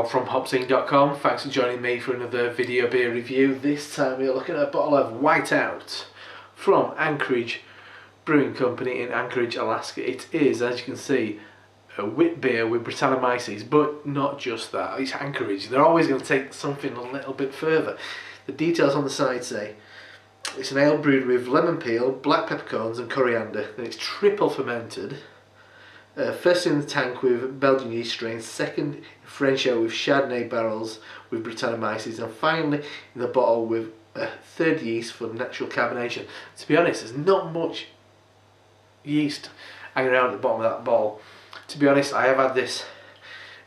Rob from HopZine.com. Thanks for joining me for another video beer review. This time we're looking at a bottle of Whiteout from Anchorage Brewing Company in Anchorage, Alaska. It is, as you can see, a wit beer with Brettanomyces, but not just that. It's Anchorage. They're always going to take something a little bit further. The details on the side say it's an ale brewed with lemon peel, black peppercorns and coriander. Then it's triple fermented. First in the tank with Belgian yeast strains, second in French ale with Chardonnay barrels with Brettanomyces, and finally in the bottle with a third yeast for natural carbonation. To be honest, there's not much yeast hanging around at the bottom of that bottle. To be honest, I have had this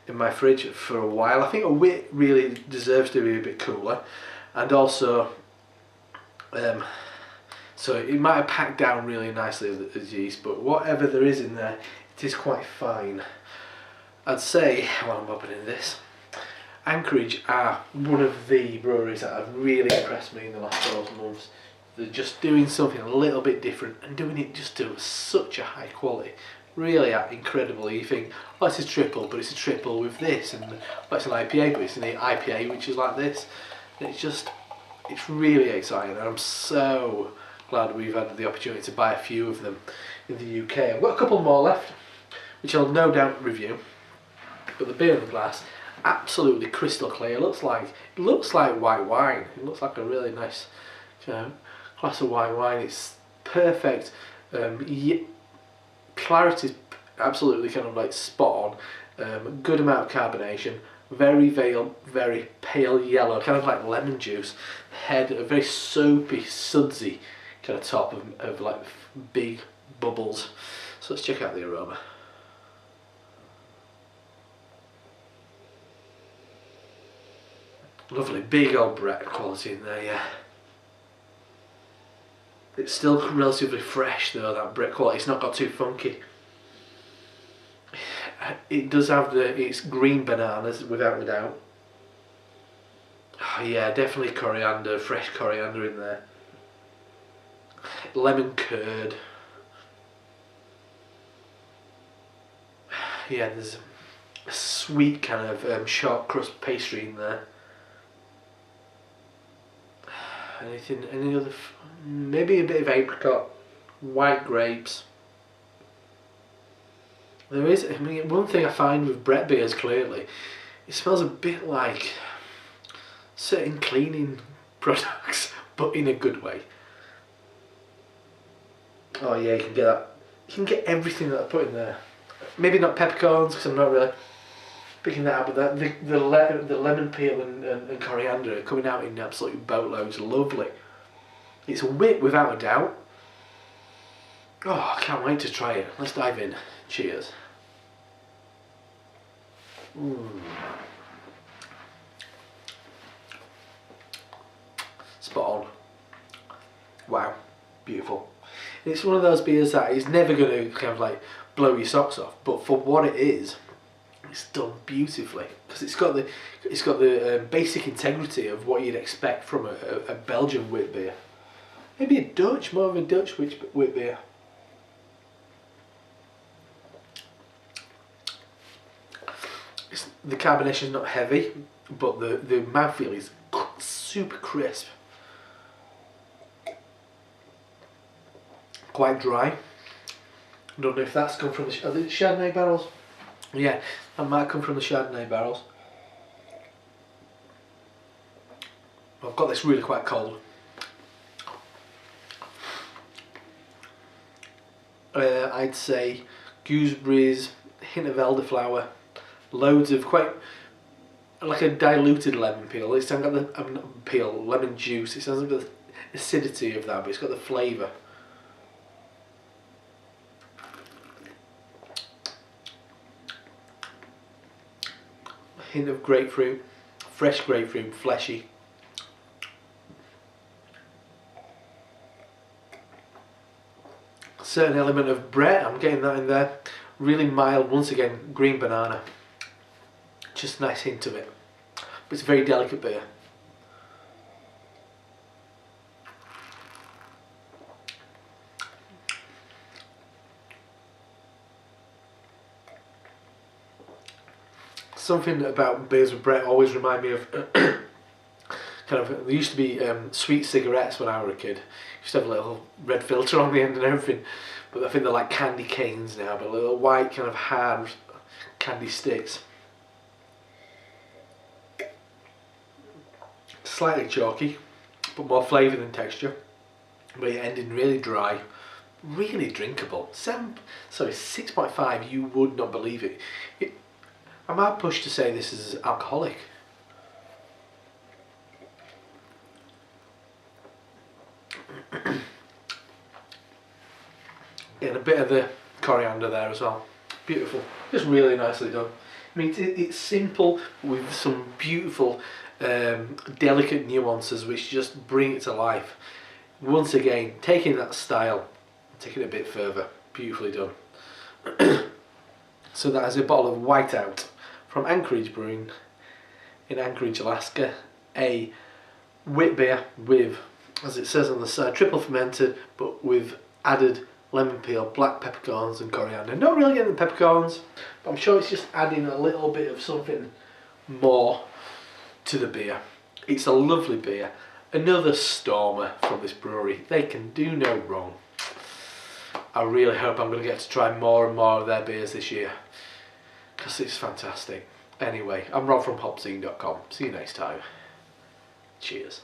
in my fridge for a while. I think a wit really deserves to be a bit cooler, and also so it might have packed down really nicely as yeast, but whatever there is in there, it is quite fine. I'd say, while I'm opening this, Anchorage are one of the breweries that have really impressed me in the last 12 months. They're just doing something a little bit different and doing it just to such a high quality. Really incredible. You think, oh, it's a triple, but it's a triple with this, and oh, it's an IPA, but it's an IPA which is like this. And it's really exciting, and I'm so glad we've had the opportunity to buy a few of them in the UK. I've got a couple more left, which I'll no doubt review. But the beer in the glass, absolutely crystal clear. It looks like white wine. It looks like a really nice, glass of white wine. It's perfect. Clarity's absolutely kind of like spot on. Good amount of carbonation. Very pale yellow, kind of like lemon juice. Head, a very soapy, sudsy kind of top of like big bubbles. So let's check out the aroma. Lovely, big old Brett quality in there, yeah. It's still relatively fresh though, that Brett quality. It's not got too funky. It does have its green bananas, without a doubt. Oh, yeah, definitely coriander, fresh coriander in there. Lemon curd. Yeah, there's a sweet kind of sharp crust pastry in there. Any other, maybe a bit of apricot, white grapes. There is, I mean, one thing I find with Brett beers clearly, it smells a bit like certain cleaning products, but in a good way. Oh yeah, you can get that. You can get everything that I put in there. Maybe not peppercorns, because I'm not really picking that up, but the lemon peel and coriander are coming out in absolute boatloads. Lovely. It's a wit without a doubt. Oh, I can't wait to try it. Let's dive in. Cheers. Spot on. Wow, beautiful. It's one of those beers that is never going to kind of like blow your socks off, but for what it is, it's done beautifully, because it's got the basic integrity of what you'd expect from a Belgian wit beer. Maybe a Dutch, more of a Dutch wit beer. The carbonation is not heavy, but the mouthfeel is super crisp. Quite dry. I don't know if that's come from the Chardonnay barrels. Yeah, that might come from the Chardonnay barrels. I've got this really quite cold. I'd say gooseberries, hint of elderflower, loads of quite like a diluted lemon peel. It's got the lemon juice. It hasn't got the acidity of that, but it's got the flavour. Hint of grapefruit, fresh grapefruit, fleshy. Certain element of Brett, I'm getting that in there. Really mild, once again, green banana. Just a nice hint of it. But it's a very delicate beer. something about beers with Brett always remind me of kind of, there used to be sweet cigarettes when I was a kid. Used to have a little red filter on the end and everything, but I think they're like candy canes now, but little white kind of hard candy sticks. Slightly chalky, but more flavour than texture, but it ended really dry, really drinkable. 6.5, you would not believe it. I'm hard pushed to say this is alcoholic. Getting a bit of the coriander there as well. Beautiful, just really nicely done. I mean, it's simple with some beautiful, delicate nuances which just bring it to life. Once again, taking that style, taking it a bit further. Beautifully done. So that is a bottle of Whiteout from Anchorage Brewing in Anchorage, Alaska. A wit beer with, as it says on the side, triple fermented, but with added lemon peel, black peppercorns and coriander. Not really getting the peppercorns, but I'm sure it's just adding a little bit of something more to the beer. It's a lovely beer. Another stormer from this brewery. They can do no wrong. I really hope I'm going to get to try more and more of their beers this year, because it's fantastic. Anyway, I'm Rob from HopZine.com. See you next time. Cheers.